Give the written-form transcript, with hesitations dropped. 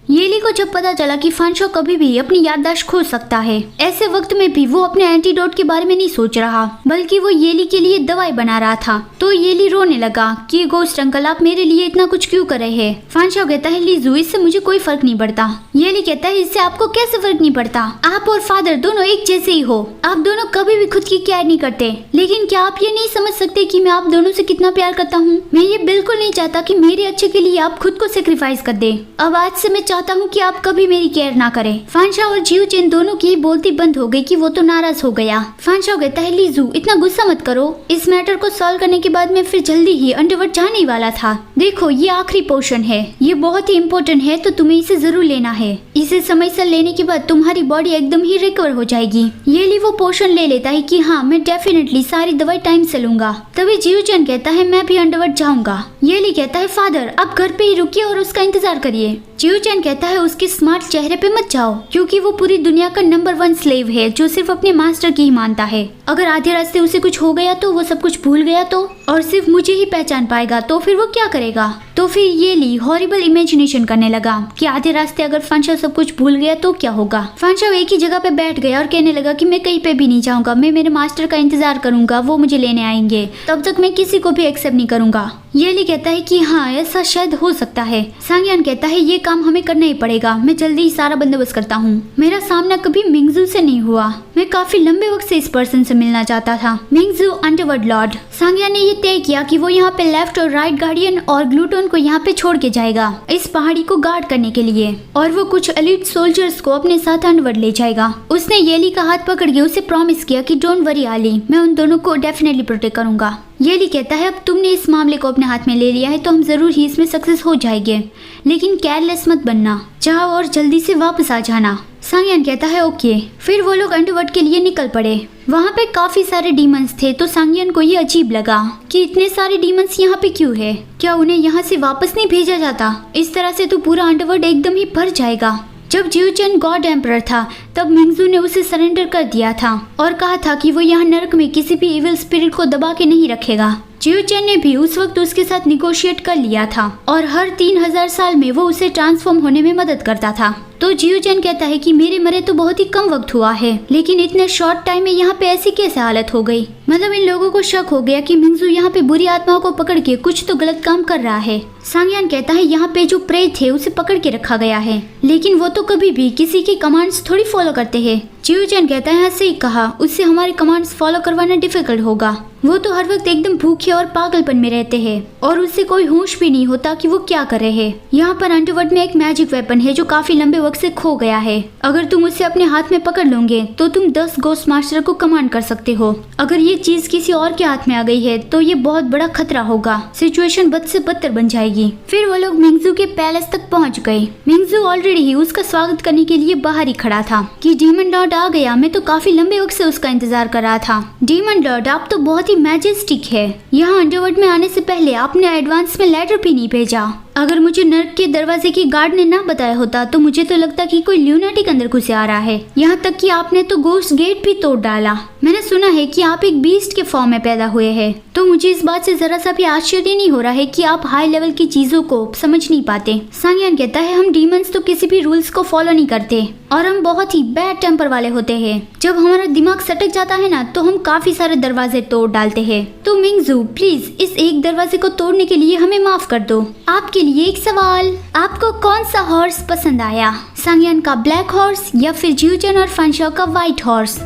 येली को जब पता चला कि फानशो कभी भी अपनी याददाश्त खो सकता है, ऐसे वक्त में भी वो अपने एंटीडोट के बारे में नहीं सोच रहा, बल्कि वो येली के लिए दवाई बना रहा था। तो येली रोने लगा कि गोस्ट अंकल, आप मेरे लिए इतना कुछ क्यों कर रहे हैं। फानशो कहता है, लीजू, इससे मुझे कोई फर्क नहीं पड़ता। येली कहता है, इससे आपको कैसे फर्क नहीं पड़ता? आप और फादर दोनों एक जैसे ही हो, आप दोनों कभी भी खुद की केयर नहीं करते। लेकिन क्या आप ये नहीं समझ सकते कि मैं आप दोनों से कितना प्यार करता हूँ? मैं ये बिल्कुल नहीं चाहता कि मेरे अच्छे के लिए आप खुद को सेक्रीफाइस कर दे। अब आज से मैं चाहता हूँ कि आप कभी मेरी केयर ना करें। फानशो और जियो चेन दोनों की बोलती बंद हो गई कि वो तो नाराज हो गया। फानशो कहता है, लीजू, इतना गुस्सा मत करो। इस मैटर को सॉल्व करने के बाद मैं फिर जल्दी ही अंडरवर्ल्ड जाने ही वाला था। देखो, ये आखिरी पोर्शन है, ये बहुत ही इम्पोर्टेंट है, तो तुम्हें इसे जरूर लेना है। इसे समय से लेने के बाद तुम्हारी बॉडी एकदम ही रिकवर हो जाएगी। येली वो पोर्शन ले लेता है कि हाँ, मैं डेफिनेटली सारी दवाई टाइम से लूंगा। तभी जियो चेन कहता है, मैं भी अंडरवर्ल्ड जाऊंगा। येली कहता है, फादर, आप घर पे ही रुकिए और उसका इंतजार करिए। जियो चेन कहता है, उसके स्मार्ट चेहरे पे मत जाओ, क्योंकि वो पूरी दुनिया का नंबर 1 स्लेव है जो सिर्फ अपने मास्टर की ही मानता है। अगर आधे रास्ते उसे कुछ हो गया तो, वो सब कुछ भूल गया तो, और सिर्फ मुझे ही पहचान पाएगा तो फिर वो क्या करेगा? तो फिर येली हॉरिबल इमेजिनेशन करने लगा कि आधे रास्ते अगर फानशो सब कुछ भूल गया तो क्या होगा। फानशो एक ही जगह पे बैठ गया और कहने लगा कि मैं कहीं पे भी नहीं जाऊंगा, मैं मेरे मास्टर का इंतजार करूंगा, वो मुझे लेने आएंगे, तब तक मैं किसी को भी एक्सेप्ट नहीं करूंगा। येली कहता है कि हाँ, ऐसा शायद हो सकता है। सांगयान कहता है, ये काम हमें करना ही पड़ेगा, मैं जल्दी ही सारा बंदोबस्त करता हूँ। मेरा सामना कभी मिंगजू से नहीं हुआ, मैं काफी लंबे वक्त से इस पर्सन से मिलना चाहता था। मिंगजू अंडरवर्ल्ड लॉर्ड। सांगयान ने ये तय किया कि वो यहाँ पे लेफ्ट और राइट गार्डियन और ग्लूटोन को यहाँ पे छोड़ के जाएगा इस पहाड़ी को गार्ड करने के लिए, और वो कुछ एलीट सोल्जर्स को अपने साथ अंडरवर्ल्ड ले जाएगा। उसने येली का हाथ पकड़ के उसे प्रॉमिस किया कि डोंट वरी आली, मैं उन दोनों को डेफिनेटली प्रोटेक्ट करूंगा। येली कहता है, अब तुमने इस मामले को अपने हाथ में ले लिया है तो हम जरूर ही इसमें सक्सेस हो जाएंगे, लेकिन केयरलेस मत बनना, जाओ और जल्दी से वापस आ जाना। सांगयान कहता है, ओके। फिर वो लोग अंडरवर्ल्ड के लिए निकल पड़े। वहाँ पे काफी सारे डीमंस थे, तो सांगयान को ये अजीब लगा कि इतने सारे डीमंस यहाँ पे क्यों है, क्या उन्हें यहाँ से वापस नहीं भेजा जाता? इस तरह से तो पूरा अंडरवर्ल्ड एकदम ही भर जाएगा। जब जियो चेन गॉड एम्परर था तब मिंगजू ने उसे सरेंडर कर दिया था और कहा था कि वो यहाँ नरक में किसी भी इविल स्पिरिट को दबा के नहीं रखेगा। जियो चेन ने भी उस वक्त उसके साथ निगोशिएट कर लिया था और हर 3000 साल में वो उसे ट्रांसफॉर्म होने में मदद करता था। तो जियो चेन कहता है कि मेरे मरे तो बहुत ही कम वक्त हुआ है, लेकिन इतने शॉर्ट टाइम में यहाँ पे ऐसी कैसे हालत हो गई? मतलब इन लोगों को शक हो गया कि मिंगजू यहाँ पे बुरी आत्माओं को पकड़ के कुछ तो गलत काम कर रहा है। सांगयान कहता है, यहाँ पे जो प्रेत है उसे पकड़ के रखा गया है, लेकिन वो तो कभी भी किसी की कमांड्स थोड़ी फॉलो करते हैं। जियो चेन कहता है, ऐसे ही कहा, उससे हमारे कमांड्स फॉलो करवाना डिफिकल्ट होगा। वो तो हर वक्त एकदम भूखे और पागलपन में रहते हैं और उससे कोई होश भी नहीं होता कि वो क्या कर रहे हैं। यहाँ पर अंडरवर्ल्ड में एक मैजिक वेपन है जो काफी लंबे वक्त से खो गया है। अगर तुम उसे अपने हाथ में पकड़ लोगे तो तुम 10 गोस्ट मास्टर को कमांड कर सकते हो। अगर ये चीज किसी और के हाथ में आ गई है तो ये बहुत बड़ा खतरा होगा, सिचुएशन बद से बदतर बन जाएगी। फिर वो लोग मिंगजू के पैलेस तक पहुँच गए। मिंगजू ऑलरेडी ही उसका स्वागत करने के लिए बाहर ही खड़ा था कि डीमन लॉर्ड आ गया, मैं तो काफी लंबे वक्त से उसका इंतजार कर रहा था। डीमन लॉर्ड, आप तो बहुत ही मैजेस्टिक है। यहाँ अंडरवर्ल्ड में आने से पहले आपने एडवांस में लेटर भी नहीं भेजा। अगर मुझे नर्क के दरवाजे की गार्ड ने ना बताया होता तो मुझे तो लगता कि कोई ल्यूनाटिक अंदर घुसे आ रहा है। यहाँ तक कि आपने तो गोस्ट गेट भी तोड़ डाला। मैंने सुना है कि आप एक बीस्ट के फॉर्म में पैदा हुए हैं, तो मुझे इस बात से जरा सा भी आश्चर्य नहीं हो रहा है कि आप हाई लेवल की चीजों को समझ नहीं पाते। सांगयान कहता है, हम डीमंस तो किसी भी रूल्स को फॉलो नहीं करते और हम बहुत ही बैड टेम्पर वाले होते हैं। जब हमारा दिमाग सटक जाता है ना तो हम काफी सारे दरवाजे तोड़ डालते हैं। तो मिंगजू, प्लीज इस एक दरवाजे को तोड़ने के लिए हमें माफ कर दो। आपके लिए एक सवाल, आपको कौन सा हॉर्स पसंद आया? सांगयान का ब्लैक हॉर्स या फिर जियो चेन और फानशो का व्हाइट हॉर्स?